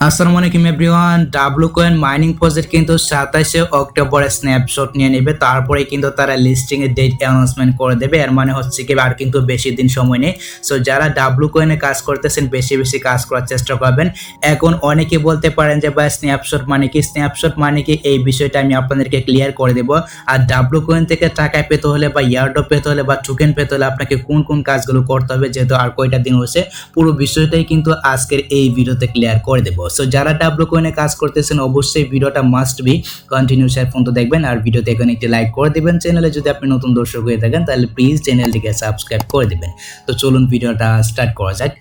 আসসালামু আলাইকুম everyone. W coin mining project কিন্তু 27 অক্টোবরে স্ন্যাপশট নিয়ে নেবে, তারপরে কিন্তু তারা লিস্টিং এর ডেট অ্যানাউন্সমেন্ট করে দেবে। এর মানে হচ্ছে কি আর কিন্তু বেশি দিন সময় নেই। সো যারা ডাব্লু কয়েনে কাজ করতেছেন বেশি বেশি কাজ করার চেষ্টা করবেন। এখন অনেকে বলতে পারেন যে ভাই স্ন্যাপশট মানে কি, স্ন্যাপশট মানে কি, এই বিষয়টা আমি আপনাদেরকে ক্লিয়ার করে দেব। আর ডাব্লু কয়েন থেকে টাকা পেতে হলে বা ইয়ারড্রপ পেতে হলে বা টোকেন পেতে হলে আপনাকে কোন কোন কাজগুলো করতে হবে, যেহেতু আর কয়টা দিন হচ্ছে, পুরো বিষয়টাই কিন্তু আজকের এই ভিডিওতে ক্লিয়ার করে দেব। সো যারা ডাব্লু কয়েনে কাজ করতেছেন অবশ্যই ভিডিওটা মাস্ট বি কন্টিনিউ শেয়ার পর্যন্ত দেখবেন, আর ভিডিওতে এখানে একটি লাইক করে দিবেন। চ্যানেলে যদি আপনি নতুন দর্শক হয়ে থাকেন তাহলে প্লিজ চ্যানেলটিকে সাবস্ক্রাইব করে দিবেন। তো চলুন ভিডিওটা স্টার্ট করা যাক।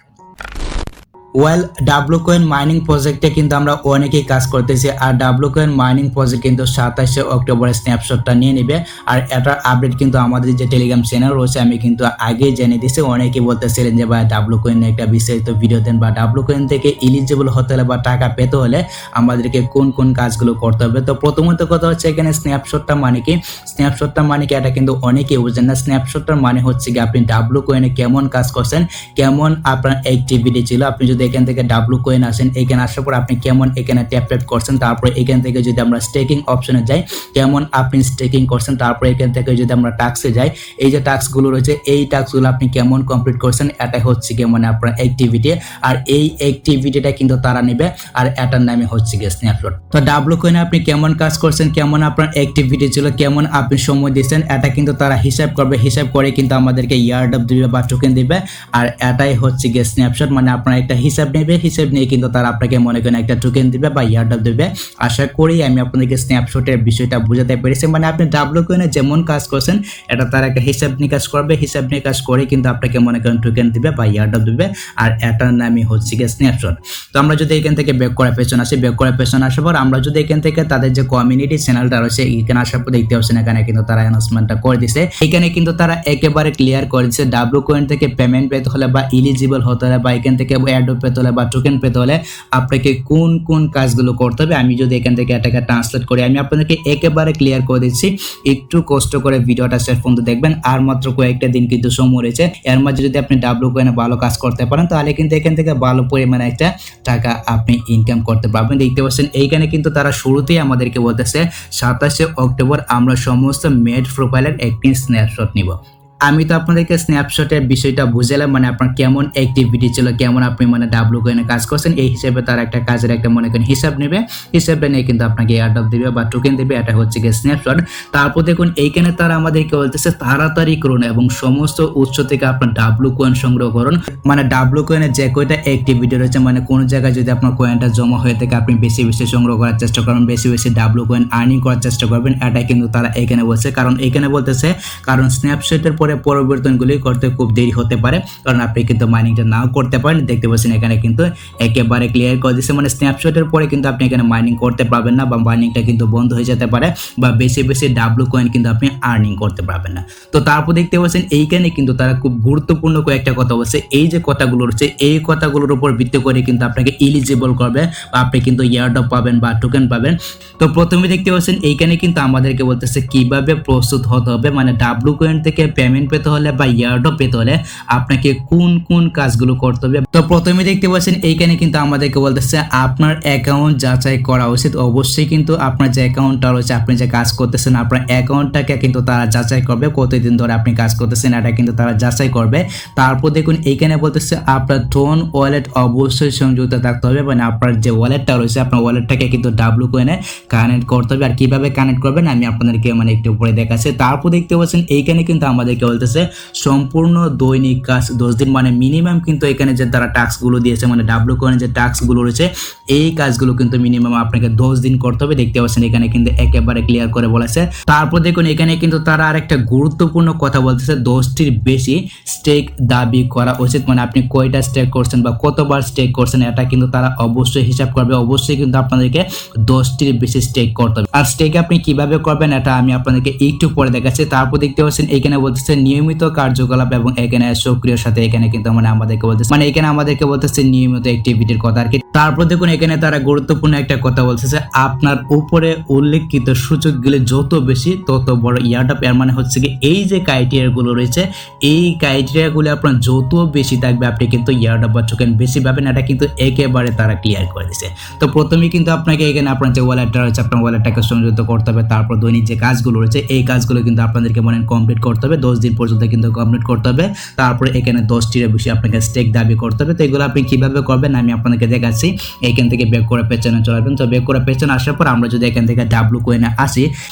ওয়েল, ডাব্লু কয়েন মাইনিং প্রজেক্টে কিন্তু আমরা অনেকেই কাজ করতেছি, আর ডাব্লু কয়েন মাইনিং প্রজেক্ট কিন্তু 27 অক্টোবরে স্ন্যাপশটটা নিয়ে নেবে। আর এটার আপডেট কিন্তু আমাদের যে টেলিগ্রাম চ্যানেল রয়েছে আমি কিন্তু আগেই জেনে দিছি। অনেকেই বলতেছিলেন যে ভাই ডাব্লু কয়েন একটা বিস্তারিত ভিডিও দেন, বা ডাব্লু কয়েন থেকে এলিজিবল হতে হলে বা টাকা পেতে হলে আমাদেরকে কোন কোন কাজগুলো করতে হবে। তো প্রথমত কথা হচ্ছে এখানে স্ন্যাপশটটা মানে কি, স্ন্যাপশটটা মানে কি এটা কিন্তু অনেকেই বুঝেন না। স্ন্যাপশটটার মানে হচ্ছে কি আপনি ডাব্লু কয়েনে কেমন কাজ করছেন, কেমন আপনার অ্যাক্টিভিটি ছিল। আপনি যদি এখান থেকে ডাব্লু কয়েন আসেন, এখানে আসার পর আপনি কেমন এখানে ট্যাপ করছেন, তারপরে এখান থেকে যদি আমরা স্টেকিং অপশনে যাই কেমন আপনি স্টেকিং করছেন, তারপরে এখান থেকে যদি আমরা টাস্কে যাই, এই যে টাস্কগুলো রয়েছে এই টাস্কগুলো আপনি কেমন কমপ্লিট করছেন, এটা হচ্ছে কি মানে আপনার অ্যাক্টিভিটি। আর এই অ্যাক্টিভিটিটা কিন্তু তারা নেবে, আর এটার নামে হচ্ছে গিয়ে স্ন্যাপশট। তো ডাব্লু কয়েনে আপনি কেমন কাজ করছেন, কেমন আপনার অ্যাক্টিভিটি ছিল, কেমন আপনি সময় দিয়েছেন, এটা কিন্তু তারা হিসাব করবে। হিসাব করে কিন্তু আমাদেরকে ইয়ারড্রপ দিবে বা টোকেন দিবে। আর এটাই হচ্ছে গিয়ে স্ন্যাপশট, মানে আপনার একটা হিসাব নেবে, হিসাব নিয়ে কিন্তু তারা আপনাকে মনে করেন একটা টোকেন দিবে বা ইয়ারড্রপ দিবে। আশা করি আমি আপনাদেরকে স্ন্যাপশটের বিষয়টা বুঝাতে পেরেছি। মানে আপনি ডাব্লু কয়েনে যেমন কাজ করছেন এটা তারা একটা হিসাব নিকাশ করবে, হিসাব নিকাশ করে কিন্তু আপনাকে মনে করেন টোকেন দিবে বা ইয়ারড্রপ দিবে, আর এটার নামই হচ্ছে গিয়ে স্ন্যাপশট। তো আমরা যদি এখান থেকে ব্যাক করার পেছনে আসি, ব্যাক করার পেছনে আসার পর আমরা যদি এখান থেকে তাদের যে কমিউনিটি চ্যানেলটা রয়েছে এখানে আসার পর দেখতে পাচ্ছেন এখানে কিন্তু তারা অ্যানাউন্সমেন্টটা করে দিছে। এখানে কিন্তু তারা একেবারে ক্লিয়ার করে দিচ্ছে ডাব্লু কয়েন থেকে পেমেন্ট পেতে হলে বা এলিজিবল হতে হলে বা এখান থেকে ইয়ারড্রপ পেতে হলে বা টোকেন পেতে হলে আপনাকে কোন কোন কাজগুলো করতে হবে। আমি যদি এখান থেকে এটাকে ট্রান্সলেট করি, আমি আপনাদেরকে একেবারে ক্লিয়ার করে দিচ্ছি। একটু কষ্ট করে ভিডিওটা শেষ পর্যন্ত দেখবেন, আর মাত্র কয়েকটা দিন কিন্তু সময় রয়েছে। এর মাঝে যদি আপনি ডাব্লু কয়েনে ভালো কাজ করতে পারেন তাহলে কিন্তু এখান থেকে ভালো পরিমাণে একটা টাকা আপনি ইনকাম করতে পারবেন। দেখতে পাচ্ছেন এইখানে কিন্তু তারা শুরুতেই আমাদেরকে বলতেছে 27 অক্টোবর আমরা সমস্ত মেড প্রোফাইলের একটি স্ন্যাপশট নিব। আমি তো আপনাদেরকে স্ন্যাপশটের বিষয়টা বুঝালাম, মানে আপনার কেমন অ্যাক্টিভিটি ছিল, কেমন আপনি মানে ডাব্লু কয়েনে কাজ করছেন, এই হিসেবে তার একটা কাজের একটা মনে করেন হিসাব নেবে। হিসাবটা নিয়ে কিন্তু আপনাকে এয়ারড্রপ দিবে বা টোকেন দিবে, এটা হচ্ছে গিয়ে স্ন্যাপশট। তারপর দেখুন এইখানে তারা আমাদেরকে বলতেছে তাড়াতাড়ি করুন এবং সমস্ত উৎস থেকে আপনার ডাব্লু কয়েন সংগ্রহ করুন। মানে ডাব্লু কয়েনের যে কয়টা অ্যাক্টিভিটি রয়েছে, মানে কোনো জায়গায় যদি আপনার কয়েনটা জমা হয়ে থাকে আপনি বেশি বেশি সংগ্রহ করার চেষ্টা করবেন, বেশি বেশি ডাব্লু কয়েন আর্নিং করার চেষ্টা করবেন, এটা কিন্তু তারা এখানে বলছে। কারণ এখানে বলতেছে কারণ স্ন্যাপশটের পরিবর্তনগুলি করতে খুব দেরি হতে পারে, কারণ আপনি কিন্তু মাইনিংটা নাও করতে পারেন। দেখতে পাচ্ছেন এখানে কিন্তু একেবারে ক্লিয়ার করে দিচ্ছে, মানে স্ন্যাপশটের পরে কিন্তু আপনি এখানে মাইনিং করতে পারবেন না, বা মাইনিংটা কিন্তু বন্ধ হয়ে যেতে পারে, বা বেশি বেশি ডাব্লু কয়েন কিন্তু আপনি আর্নিং করতে পারবেন না। তো তারপর দেখতে পাচ্ছেন এইখানে কিন্তু তারা খুব গুরুত্বপূর্ণ কয়েকটা কথা বলছে। এই যে কথাগুলো রয়েছে এই কথাগুলোর উপর ভিত্তি করে কিন্তু আপনাকে এলিজিবল করবে, বা আপনি কিন্তু ইয়ারড্রপ পাবেন বা টোকেন পাবেন। তো প্রথমে দেখতে পাচ্ছেন এইখানে কিন্তু আমাদেরকে বলতেছে কিভাবে প্রস্তুত হতে হবে, মানে ডাব্লু কয়েন থেকে পেমেন্ট পেতে হলে বা ইয়ারড্রপ পেতে হলে আপনাকে কোন কোন কাজগুলো করতে হবে। তো প্রথমে দেখতে পাচ্ছেন এইখানে কিন্তু আমাদেরকে বলতেছে আপনার অ্যাকাউন্ট যাচাই করা উচিত। অবশ্যই কিন্তু আপনার যে অ্যাকাউন্টটা রয়েছে, আপনি যে কাজ করতেছেন আপনার অ্যাকাউন্টটাকে কিন্তু তারা যাচাই করবে, কতদিন ধরে আপনি কাজ করতেছেন এটা কিন্তু তারা যাচাই করবে। তারপর দেখুন এইখানে বলতেছে আপনার টোন ওয়ালেট অবশ্যই সংযুক্ত থাকতে হবে, মানে আপনার যে ওয়ালেটটা রয়েছে আপনার ওয়ালেটটাকে কিন্তু ডাব্লু কয়েনে কানেক্ট করতে হবে। আর কিভাবে কানেক্ট করবেন আমি আপনাদেরকে মানে একটু উপরে দেখাচ্ছি। তারপর দেখতে পাচ্ছেন এইখানে কিন্তু আমাদেরকে বলতেছে সম্পূর্ণ দৈনিক কাজ 10 দিন, মানে মিনিমাম কিন্তু এখানে যে তারা টাস্কগুলো দিয়েছে, মানে ডাব্লু কয়েনে যে টাস্কগুলো রয়েছে এই কাজগুলো কিন্তু মিনিমাম আপনাকে 10 দিন করতে হবে। দেখতে পাচ্ছেন এখানে কিন্তু একেবারে ক্লিয়ার করে বলেছে। তারপর দেখুন এখানে কিন্তু তারা আরেকটা গুরুত্বপূর্ণ কথা বলতেছে 10টির বেশি স্টেক দাবি করা উচিত, মানে আপনি কয়টা স্টেক করছেন বা কতবার স্টেক করছেন এটা কিন্তু তারা অবশ্যই হিসাব করবে। অবশ্যই কিন্তু আপনাদেরকে 10টির বেশি স্টেক করতে হবে। আর স্টেক আপনি কিভাবে করবেন এটা আমি আপনাদেরকে একটু পরে দেখাচ্ছি। তারপর দেখতে পাচ্ছেন এখানে বলতেছে নিয়মিত কার্যকলাপ এবং এখানে সক্রিয় সাথে এখানে কিন্তু আমাদেরকে বলতেছে এখানে আমাদেরকে বলতেছে নিয়মিত অ্যাক্টিভিটির কথা আর কি। তারপর দেখুন এখানে তারা গুরুত্বপূর্ণ একটা কথা বলছে যে আপনার উপরে উল্লেখিত সূচকগুলি যত বেশি তত বড় ইয়ারডপ। এর মানে হচ্ছে কি এই যে ক্রাইটেরিয়াগুলো রয়েছে এই ক্রাইটেরিয়াগুলো আপনার যত বেশি থাকবে আপনি কিন্তু ইয়ারডপ বা টোকেন বেশি পাবেন, এটা কিন্তু একেবারে তারা ক্লিয়ার করে দিয়েছে। তো প্রথমেই কিন্তু আপনাকে এখানে আপনার যে ওয়ালেটটা রয়েছে আপনার ওয়ালেটটাকে সংযুক্ত করতে হবে, তারপর দৈনিক যে কাজগুলো রয়েছে এই কাজগুলো কিন্তু আপনাদেরকে কমপ্লিট করতে হবে, 10 দিন পর্যন্ত কিন্তু কমপ্লিট করতে হবে। তারপরে এখানে 10টির বেশি আপনাকে স্টেক দাবি করতে হবে। তো এগুলো আপনি কিভাবে করবেন আমি আপনাদেরকে দেখাচ্ছি। এখান থেকে ব্যাক করে পেছনে চলে আসবেন। তো ব্যাক করে পেছনে আসার পর আমরা যদি এখান থেকে ডাব্লু কয়েনে আসি,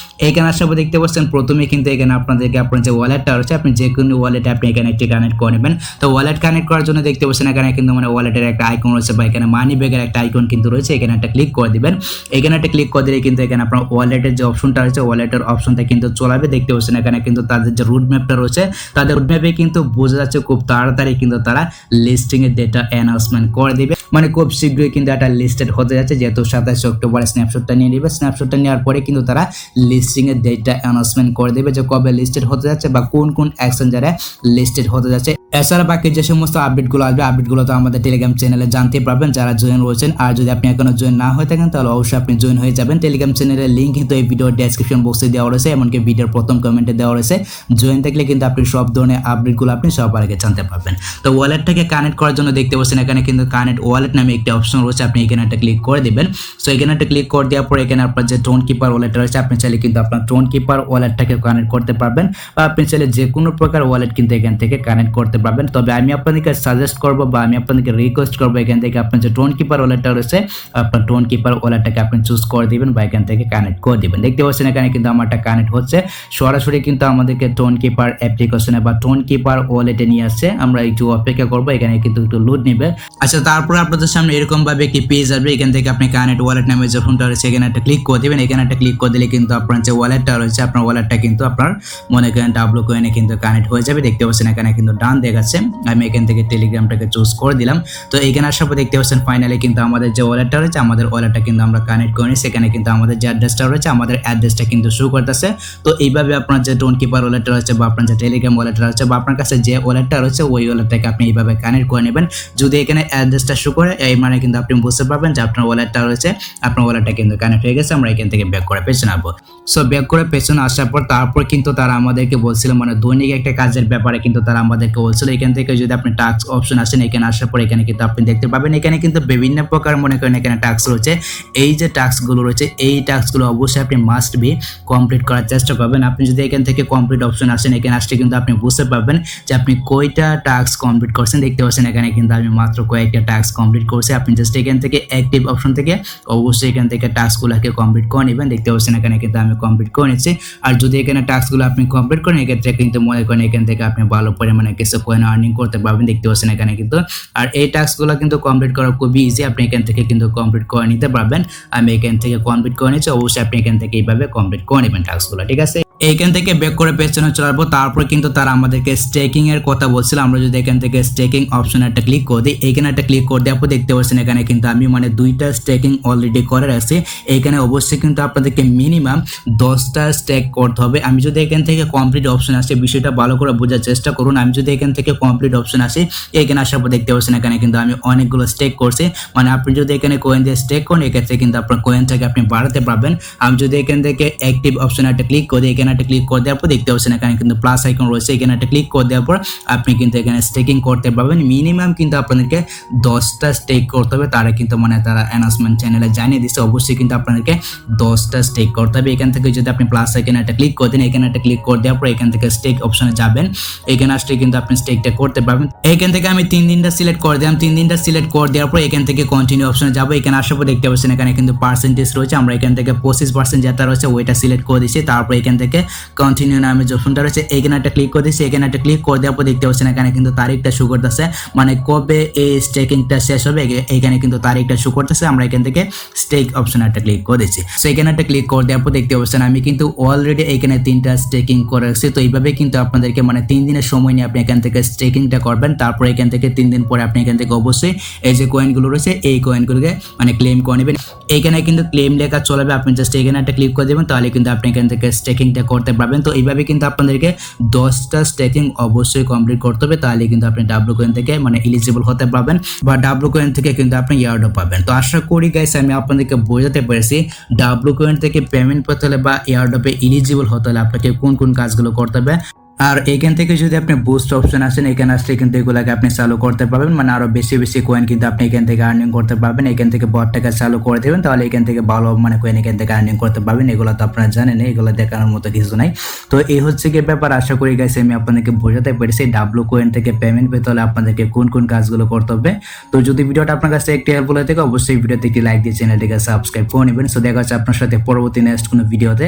এখানে আসার পর দেখতে পাচ্ছেন প্রথমে কিন্তু এখানে আপনাদেরকে আপনার যে ওয়ালেটটা রয়েছে আপনি যে কোনো ওয়ালেটে আপনি এখানে একটি কানেক্ট করে নেবেন। তো ওয়ালেট কানেক্ট করার জন্য দেখতে পাচ্ছেন এখানে কিন্তু ওয়ালেটের একটা আইকন রয়েছে বা এখানে মানি ব্যাগের একটা আইকন কিন্তু রয়েছে, এখানে একটা ক্লিক করে দিবেন। এখানে একটা ক্লিক করে দিলে কিন্তু এখানে আপনার ওয়ালেটের যে অপশনটা রয়েছে ওয়ালেটের অপশনটা কিন্তু চলাবে। দেখতে পাচ্ছেন এখানে কিন্তু তাদের যে রুট ম্যাপটা রয়েছে তাদের রুট ম্যাপে কিন্তু বোঝা যাচ্ছে খুব তাড়াতাড়ি কিন্তু তারা লিস্টিং এর ডেটা অ্যানাউন্সমেন্ট করে দিবে, খুব শীঘ্রই কিন্তু এটা লিস্টেড হতে যাচ্ছে। যেহেতু 27 অক্টোবর স্ন্যাপশটটা নিয়ে নেবে, স্ন্যাপশটটা নেওয়ার পরে কিন্তু তারা লিস্টিং এর ডেটা অ্যানাউন্সমেন্ট করে দেবে যে কবে লিস্টেড হতে যাচ্ছে বা কোন কোন এক্সচেঞ্জারে লিস্টেড হতে যাচ্ছে। এছাড়া বাকি যে সমস্ত আপডেটগুলো আসবে আপডেটগুলো তো আমাদের টেলিগ্রাম চ্যানেলে জানতে পারবেন যারা জয়েন রয়েছেন। আর যদি আপনি এখনো জয়েন না হয়ে থাকেন তাহলে অবশ্যই আপনি জয়েন হয়ে যাবেন। টেলিগ্রাম চ্যানেলের লিঙ্ক কিন্তু এই ভিডিওর ডেসক্রিপশন বক্সে দেওয়া রয়েছে, এমনকি ভিডিওর প্রথম কমেন্টে দেওয়া রয়েছে। জয়েন থাকলে কিন্তু আপনি সব ধরনের আপডেটগুলো আপনি সবার আগে জানতে পারবেন। তো ওয়ালেটটাকে কানেক্ট করার জন্য দেখতে পাচ্ছেন এখানে কিন্তু কানেক্ট ওয়ালেট নামে একটি অপশন রয়েছে, আপনি এখানে একটা ক্লিক করে দিবেন। সো এখানে একটা ক্লিক করে দেওয়ার পর এখানে আপনার যে টোন কিপার ওয়ালেট রয়েছে আপনি চাইলে কিন্তু আপনার টোন কিপার ওয়ালেটটাকে কানেক্ট করতে পারবেন বা আপনি চাইলে যে কোনো প্রকার ওয়ালেট কিন্তু এখান থেকে কানেক্ট করতে পারবেন। তবে আমি আপনাদেরকে সাজেস্ট করবো বা আমি আপনাদেরকে রিকোয়েস্ট করবো এখান থেকে আপনার যে টোন কিপার ওয়ালেটটা রয়েছে আপনার টোন কিপার ওয়ালেটটাকে আপনি চুজ করে দিবেন বা এখান থেকে কানেক্ট করে দিবেন। দেখতে পাচ্ছেন এখানে কিন্তু আমারটা কানেক্ট হচ্ছে, সরাসরি কিন্তু আমাদেরকে টোন কিপার অ্যাপ্লিকেশনে বা টোন কিপার ওয়ালেটে নিয়ে আসছে। আমরা একটু অপেক্ষা করবো, এখানে কিন্তু একটু লোড নেবে। আচ্ছা, তারপর আপনাদের সামনে এরকম ভাবে একটি পেজ আসবে, এখান থেকে আপনি কানেক্ট ওয়ালেট নামে যে ফোনটা রয়েছে এখানে একটা ক্লিক করে দিবেন। এখানে একটা ক্লিক করে দিলে কিন্তু আপনার যে ওয়ালেটটা রয়েছে আপনার ওয়ালেটটা কিন্তু আপনার মনে করেন ডাব্লু কয়েনে কিন্তু কানেক্ট হয়ে যাবে। দেখতে পাচ্ছেন এখানে কিন্তু ডান দেখাচ্ছে। আমি এখান থেকে টেলিগ্রামটাকে চুজ করে দিলাম। তো এখানে আসার পর দেখতে পাচ্ছেন ফাইনালি কিন্তু আমাদের যে ওয়ালেটটা রয়েছে আমাদের ওয়ালেটটা কিন্তু আমরা কানেক্ট করে নিই। সেখানে কিন্তু আমাদের যে অ্যাড্রেসটা রয়েছে আমাদের অ্যাড্রেসটা কিন্তু শো করতেছে। তো এইভাবে আপনার যে টোন কিপার ওয়ালেটটা রয়েছে বা আপনার যে টেলিগ্রাম ওয়ালেটটা রয়েছে বা আপনার কাছে যে ওয়ালেটটা রয়েছে ওই ওয়ালেটটাকে আপনি এইভাবে কানেক্ট করে নেবেন। যদি এখানে অ্যাড্রেসটা শো করে এই মানে কিন্তু আপনি বুঝতে পারবেন যে আপনার ওয়ালেটটা রয়েছে আপনার ওয়ালেটটা কিন্তু কানেক্ট হয়ে গেছে। আমরা এখান থেকে ব্যাক করে পেছনে আসবো। সো ব্যাক করে পেছনে আসার পর তারপর কিন্তু তারা আমাদেরকে বলছিল দৈনিক একটা কাজের ব্যাপারে কিন্তু তারা আমাদেরকে বলছিল এখান থেকে যদি আপনি টাস্ক অপশন আসেন এখানে আসার পর এখানে কিন্তু আপনি দেখতে পাবেন এখানে কিন্তু বিভিন্ন প্রকার মনে করেন এখানে টাস্ক রয়েছে। এই যে টাস্কগুলো রয়েছে এই টাস্কগুলো অবশ্যই আপনি মাস্ট বি কমপ্লিট করার চেষ্টা করবেন। আপনি যদি এখান থেকে কমপ্লিট অপশন আসেন এখানে আসলে কিন্তু আপনি বুঝতে পারবেন যে আপনি কয়টা টাস্ক কমপ্লিট করছেন। দেখতে পাচ্ছেন এখানে কিন্তু আমি মাত্র কয়েকটা টাস্ক কমপ্লিট করছি। আপনি জাস্ট এখান থেকে অ্যাক্টিভ অপশন থেকে অবশ্যই এখান থেকে টাস্কগুলোকে কমপ্লিট করে নেবেন। দেখতে পাচ্ছেন এখানে কিন্তু আমি কমপ্লিট করে নিচ্ছি। আর যদি এখানে টাস্কগুলো আপনি কমপ্লিট করেন এক্ষেত্রে কিন্তু মনে করেন এখান থেকে আপনি ভালো পরিমাণে কিছু কয়েন আর্নিং করতে পারবেন। দেখতে পাচ্ছেন এখানে কিন্তু আর এই টাস্কগুলো কিন্তু কমপ্লিট করা খুবই ইজি, আপনি এখান থেকে কিন্তু কমপ্লিট করে নিতে পারবেন। আমি এখান থেকে কমপ্লিট করে নিচ্ছি, অবশ্যই আপনি এখান থেকে এইভাবে কমপ্লিট করে নেবেন টাস্কগুলো, ঠিক আছে। এইখান থেকে ব্যাক করে পেছনে চলে আসবো। তারপর কিন্তু তারা আমাদেরকে স্টেকিং এর কথা বলছিল। আমরা যদি এখান থেকে স্টেকিং অপশন একটা ক্লিক করে দিই, এখানে একটা ক্লিক করে দেওয়ার পর দেখতে পাচ্ছেন এখানে কিন্তু আমি দুইটা স্টেকিং অলরেডি করে রাখছি। এখানে অবশ্যই কিন্তু আপনাদেরকে মিনিমাম 10টা স্টেক করতে হবে। আমি যদি এখান থেকে কমপ্লিট অপশন আসে বিষয়টা ভালো করে বোঝার চেষ্টা করুন। আমি যদি এখান থেকে কমপ্লিট অপশন আসে এখানে আসার পর দেখতে পাচ্ছেন এখানে কিন্তু আমি অনেকগুলো স্টেক করছি। আপনি যদি এখানে কয়েন দিয়ে স্টেক করেন এক্ষেত্রে কিন্তু আপনার কয়েনটাকে আপনি বাড়াতে পারবেন। আমি যদি এখান থেকে অ্যাক্টিভ অপশন একটা ক্লিক করি এখানে একটা ক্লিক করে দেওয়ার পর দেখতে পাচ্ছেন এখানে কিন্তু প্লাস আইকন রয়েছে, এখানে একটা ক্লিক করে দেওয়ার পর আপনি কিন্তু এখানে স্টেকিং করতে পারবেন। মিনিমাম কিন্তু আপনাদেরকে 10টা স্টেক করতে হবে। তারা কিন্তু তারা অ্যানাউন্সমেন্ট চ্যানেলে জানিয়ে দিচ্ছে অবশ্যই কিন্তু আপনাদেরকে 10টা স্টেক করতে হবে। এখান থেকে যদি আপনি প্লাস আইকনে একটা ক্লিক করে দেন এখানে একটা ক্লিক করে দেওয়ার পর এখান থেকে স্টেক অপশনে যাবেন। এখানে আসলে কিন্তু আপনি স্টেকটা করতে পারবেন। এখান থেকে আমি 3 দিনটা সিলেক্ট করে দিলাম। 3 দিনটা সিলেক্ট করে দেওয়ার পর এখান থেকে কন্টিনিউ অপশনে যাবো। এখানে আসার পর দেখতে পাচ্ছেন এখানে কিন্তু পার্সেন্টেজ রয়েছে। আমরা এখান থেকে 25% যেটা রয়েছে ওইটা সিলেক্ট করে দিচ্ছি। তারপর এখান থেকে কন্টিনিউ নামে যে অপশনটা রয়েছে এখানে একটা ক্লিক করে দিচ্ছি। এখানে একটা ক্লিক করে দেওয়ার পর দেখতে পাচ্ছেন এখানে কিন্তু তারিখটা শো করতেছে, কবে এই স্টেকিংটা শেষ হবে এখানে কিন্তু তারিখটা শো করতেছে। আমরা এখান থেকে স্টেক অপশন একটা ক্লিক করে দিচ্ছি। সো এখানে একটা ক্লিক করে দেওয়ার পর দেখতে পাচ্ছেন আমি কিন্তু অলরেডি এখানে 3টা স্টেকিং করে রাখছি। তো এইভাবে কিন্তু আপনাদেরকে 3 দিনের সময় নিয়ে আপনি এখান থেকে স্টেকিংটা করবেন। তারপর এখান থেকে 3 দিন পরে আপনি এখান থেকে অবশ্যই এই যে কয়েনগুলো রয়েছে এই কয়েনগুলোকে ক্লেম করে নেবেন। এখানে কিন্তু ক্লেম লেখা চলবে, আপনি জাস্ট এখানে একটা ক্লিক করে দেবেন তাহলে কিন্তু আপনি এখান থেকে স্টেকিংটা করতে পারবেন। তো এইভাবে কিন্তু আপনাদেরকে 10টা স্টেকিং অবশ্যই কমপ্লিট করতে হবে, তাহলে কিন্তু আপনি ডাব্লু কয়েন থেকে মানে এলিজিবল হতে পারবেন বা ডাব্লু কয়েন থেকে কিন্তু আপনি ইয়ারড্রপ পাবেন। তো আশা করি গাইস আমি আপনাদেরকে বোঝাতে পেরেছি ডাব্লু কয়েন থেকে পেমেন্ট পেতে হলে বা ইয়ারড্রপে এলিজিবল হতে হলে আপনাকে কোন কোন কাজগুলো করতে হবে। আর এখান থেকে যদি আপনি বুস্ট অপশন আসেন, এখানে আসলে কিন্তু এগুলাকে আপনি চালু করতে পারবেন, মানে আরো বেশি বেশি কয়েন কিন্তু আপনি এখান থেকে আর্নিং করতে পারবেন। এখান থেকে বটটাকে চালু করে দেবেন, তাহলে এখান থেকে ভালো মানে কয়েন এখান থেকে আর্নিং করতে পারবেন। এগুলো তো আপনারা জানেন, এগুলো দেখানোর মতো কিছু নাই। তো এই হচ্ছে কি ব্যাপার। আশা করি গাইস আমি আপনাদেরকে বোঝাতে পেরেছি ডাব্লু কয়েন থেকে পেমেন্ট পেতে হলে আপনাদেরকে কোন কোন কাজগুলো করতে হবে। তো যদি ভিডিওটা আপনার কাছে একটু হেল্পফুল হয়ে থাকে অবশ্যই ভিডিওতে একটি লাইক দিয়ে চ্যানেলটিকে সাবস্ক্রাইব করে নেবেন। সো দেখা হচ্ছে আপনার সাথে পরবর্তী নেক্সট কোনো ভিডিওতে।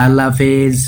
আল্লাহ হাফেজ।